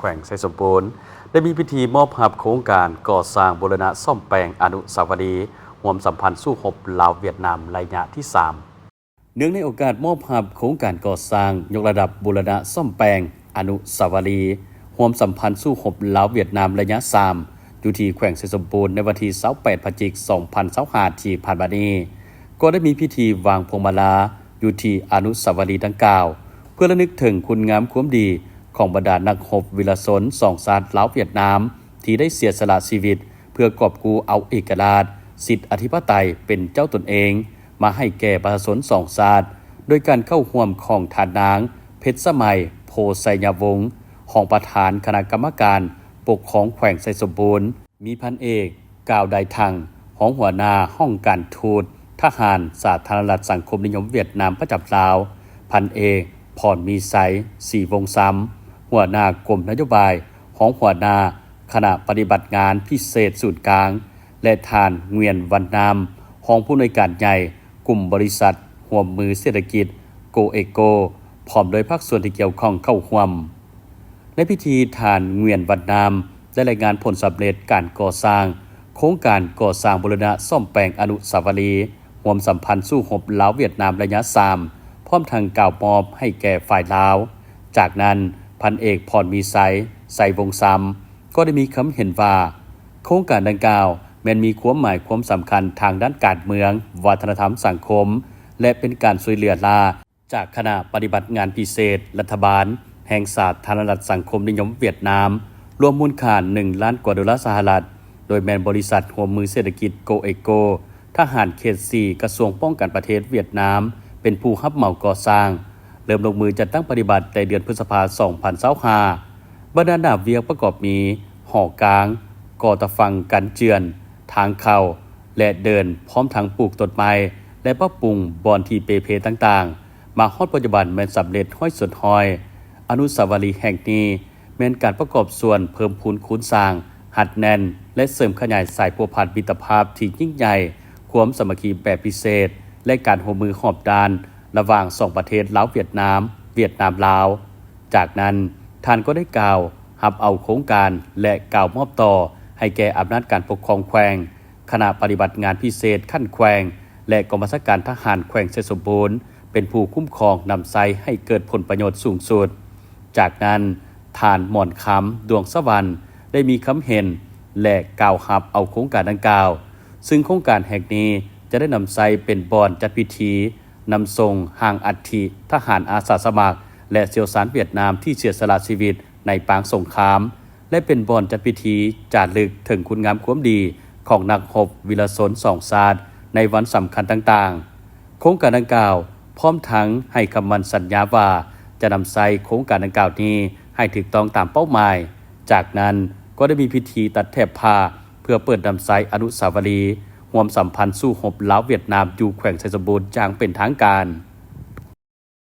แขวงไซสมบูรณ์ได้มีพิธีมอบรับโครงการก่อสร้างบูรณะซ่อมแปลงอนุสาวรีย์ร่วมสัมพันธ์สู้รบลาวเวียดนามระยะที่ 3 เนื่องในโอกาสมอบรับโครงการก่อสร้างยกระดับบูรณะซ่อมแปลงอนุสาวรีย์ร่วมสัมพันธ์สู้รบลาวเวียดนามระยะ 3 อยู่ที่แขวงไซสมบูรณ์ในวันที่28 พฤศจิกายน 2025 ที่ผ่านมานี้ก็ได้มีพิธีวางพวงมาลาอยู่ที่อนุสาวรีย์ดังกล่าวเพื่อระลึกถึงคุณงามความดีของบรรดานักรบวีรชนสองชาติลาวเวียดนามที่ได้เสียสละชีวิตเพื่อกอบกู้เอาเอกราชสิทธิอธิปไตยเป็นเจ้าตนเองมาให้แก่ประชาชนสองชาติโดยการเข้าร่วมของทานนางเพชรสมัยโพไสยวงศ์ของประธานคณะกรรมการปกครองแขวงไซสมบูรณ์มีพันเอกกาวไดทังของหัวหน้าห้องการทูตทหารสาธารณรัฐสังคมนิยมเวียดนามประจำลาวพันเอกพรมีไซสีวงซ้ำหัวหน้ากรมนโยบายของหัวหน้าคณะปฏิบัติงานพิเศษศูนย์กลางและทานเงวียนวันนามของผู้อำนวยการใหญ่กลุ่มบริษัทร่วมมือเศรษฐกิจโกเอโกพร้อมโดยภาคส่วนที่เกี่ยวข้องเข้าร่วมในพิธีทานเงวียนวันนามได้รายงานผลสำเร็จการก่อสร้างโครงการก่อสร้างบูรณะซ่อมแปลงอนุสาวรีย์ร่วมสัมพันธ์สู้รบลาวเวียดนามระยะ 3 พร้อมทางกล่าวมอบให้แก่ฝ่ายลาวจากนั้นพันเอกพรมีไซใส่วงซ้ำก็ได้มีคำเห็นว่าโครงการดังกล่าวแม้นมีความหมายความสำคัญทางด้านการเมืองวัฒนธรรมสังคมและเป็นการช่วยเหลือลาจากคณะปฏิบัติงานพิเศษรัฐบาลแห่งสาธารณรัฐสังคมนิยมเวียดนามรวมมูลค่า1 ล้านกว่าดอลลาร์สหรัฐโดยแมนบริษัทร่วมมือเศรษฐกิจโกเอโกทหารเขต 4 กระทรวงป้องกันประเทศเวียดนามเป็นผู้รับเหมาก่อสร้างเริ่มลงมือจัดตั้งปฏิบัติในเดือนพฤษภาคม 2025 บรรดาดาบเวียกประกอบมีหอกลางก่อตะฟังกันเจือนทางเข้าและเดินพร้อมทางปลูกต้นไม้และปรับปรุงบอนที่เปเพต่างๆมาฮอดปัจจุบันแม้นสำเร็จห้อยสุดห้อยอนุสาวรีย์แห่งนี้แม้นการประกอบส่วนเพิ่มพูนคูณสร้างหัดแน่นและเสริมขยายสายพัวพันมิตรภาพที่ยิ่งใหญ่ความสามัคคีแบบพิเศษและการร่วมมือหอบด้านระหว่างสองประเทศลาวเวียดนามลาวจากนั้นท่านก็ได้กล่าวรับเอาโครงการและกล่าวมอบต่อให้แก่อำนาจการปกครองแขวงคณะปฏิบัติงานพิเศษขั้นแขวงและกองบัญชาการทหารแขวงไซสมบูรณ์เป็นผู้คุ้มครองนำไซให้เกิดผลประโยชน์สูงสุดจากนั้นท่านหม่อนคำดวงสวรรค์ได้มีคำเห็นและกล่าวรับเอาโครงการดังกล่าวซึ่งโครงการแห่งนี้จะได้นำไซเป็นบอนจัดพิธีนำส่งห่างอัฐิทหารอาสาสมัครและเสี่ยวสารเวียดนามที่เสียสละชีวิตในปางสงครามและเป็นบอนจัดพิธีจารึกถึงคุณงามความดีของนักรบวีรชนสองชาติในวันสำคัญต่างๆโครงการดังกล่าวพร้อมทั้งให้คำมั่นสัญญาว่าจะนำไซโครงการดังกล่าวนี้ให้ถูกต้องตามเป้าหมายจากนั้นก็ได้มีพิธีตัดแถบผ้าเพื่อเปิดนำไซอนุสาวรีย์ร่วมสัมพันธ์สู้รบลาวเวียดนามอยู่แขวงไซสมบูรณ์อย่างเป็นทางการ